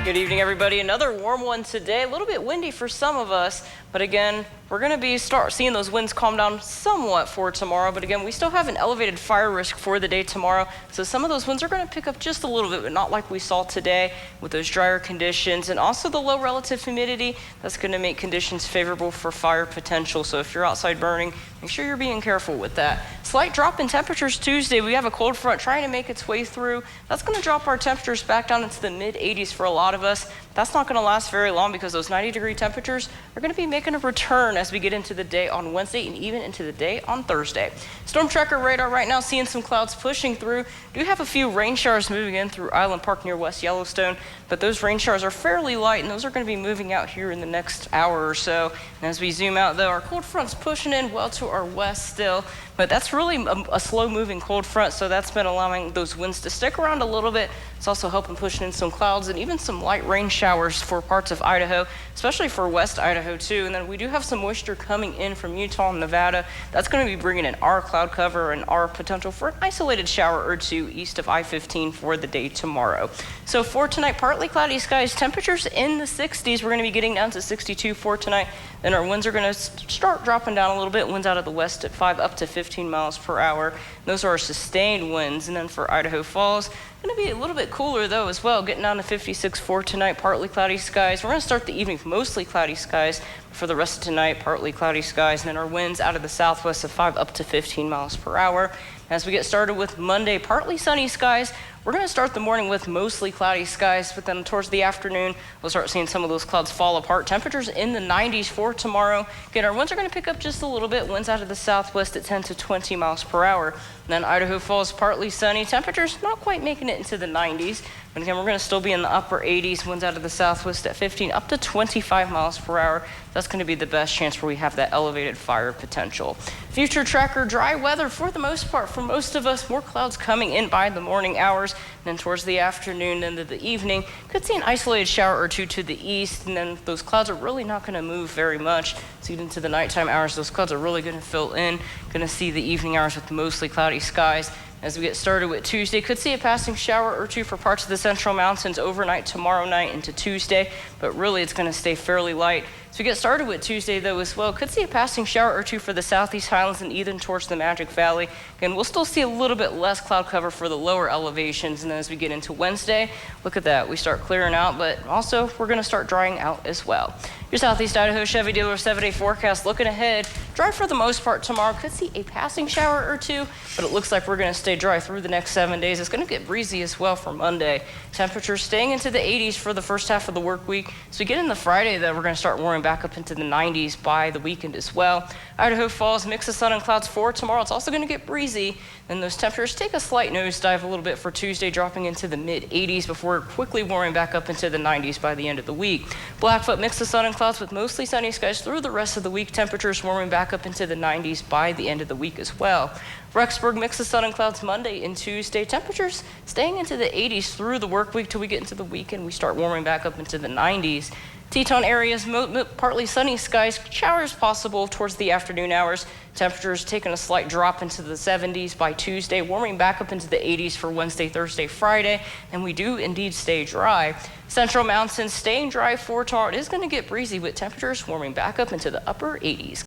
Good evening, everybody. Another warm one today. A little bit windy for some of us, but again, we're going to start seeing those winds calm down somewhat for tomorrow. But again, we still have an elevated fire risk for the day tomorrow. So some of those winds are going to pick up just a little bit, but not like we saw today with those drier conditions and also the low relative humidity. That's going to make conditions favorable for fire potential. So if you're outside burning, make sure you're being careful with that. Slight drop in temperatures Tuesday. We have a cold front trying to make its way through. That's going to drop our temperatures back down into the mid 80s for a lot of us. That's not going to last very long because those 90-degree temperatures are going to be making a return as we get into the day on Wednesday and even into the day on Thursday. Storm tracker radar right now seeing some clouds pushing through. Do have a few rain showers moving in through Island Park near West Yellowstone, but those rain showers are fairly light and those are going to be moving out here in the next hour or so. And as we zoom out though, our cold front's pushing in well to our west still, but that's really a slow moving cold front, so that's been allowing those winds to stick around a little bit. It's also helping pushing in some clouds and even some light rain showers for parts of Idaho, especially for West Idaho too. And then we do have some moisture coming in from Utah and Nevada. That's going to be bringing in our cloud cover and our potential for an isolated shower or two east of I-15 for the day tomorrow. So for tonight, partly cloudy skies, temperatures in the 60s. We're going to be getting down to 62 for tonight. Then our winds are going to start dropping down a little bit. Winds out of the west at 5 up to 15 miles per hour. Those are our sustained winds. And then for Idaho Falls, going to be a little bit cooler though as well, getting down to 56 for tonight, partly cloudy skies. We're going to start the evening with mostly cloudy skies. For the rest of tonight, partly cloudy skies, and then our winds out of the southwest of 5 up to 15 miles per hour. As we get started with Monday, partly sunny skies. We're going to start the morning with mostly cloudy skies, but then towards the afternoon, we'll start seeing some of those clouds fall apart. Temperatures in the 90s for tomorrow. Again, our winds are going to pick up just a little bit. Winds out of the southwest at 10 to 20 miles per hour. And then Idaho Falls, partly sunny. Temperatures not quite making it into the 90s. But again, we're going to still be in the upper 80s. Winds out of the southwest at 15 up to 25 miles per hour. That's going to be the best chance where we have that elevated fire potential. Future tracker, dry weather for the most part for most of us. More clouds coming in by the morning hours. And then towards the afternoon and the evening, could see an isolated shower or two to the east. And then those clouds are really not going to move very much. So into the nighttime hours, those clouds are really going to fill in. Going to see the evening hours with mostly cloudy skies. As we get started with Tuesday, could see a passing shower or two for parts of the Central Mountains overnight tomorrow night into Tuesday, but really it's going to stay fairly light. As we get started with Tuesday though as well, could see a passing shower or two for the Southeast Highlands and even towards the Magic Valley. Again, we'll still see a little bit less cloud cover for the lower elevations, and then as we get into Wednesday, look at that, we start clearing out, but also we're going to start drying out as well. Your Southeast Idaho Chevy dealer 7-day forecast looking ahead. Dry for the most part tomorrow. Could see a passing shower or two, but it looks like we're going to stay dry through the next 7 days. It's going to get breezy as well for Monday. Temperatures staying into the 80s for the first half of the work week. So we get into Friday though, we're going to start warming back up into the 90s by the weekend as well. Idaho Falls, mix of sun and clouds for tomorrow. It's also going to get breezy. And those temperatures take a slight nosedive a little bit for Tuesday, dropping into the mid 80s before quickly warming back up into the 90s by the end of the week. Blackfoot, mix of sun and clouds with mostly sunny skies through the rest of the week. Temperatures warming back up into the 90s by the end of the week as well. Rexburg, mix of sun and clouds Monday and Tuesday. Temperatures staying into the 80s through the work week till we get into the weekend. We start warming back up into the 90s. Teton areas, partly sunny skies, showers possible towards the afternoon hours. Temperatures taking a slight drop into the 70s by Tuesday, warming back up into the 80s for Wednesday, Thursday, Friday, and we do indeed stay dry. Central Mountains staying dry for tomorrow. It is going to get breezy with temperatures warming back up into the upper 80s.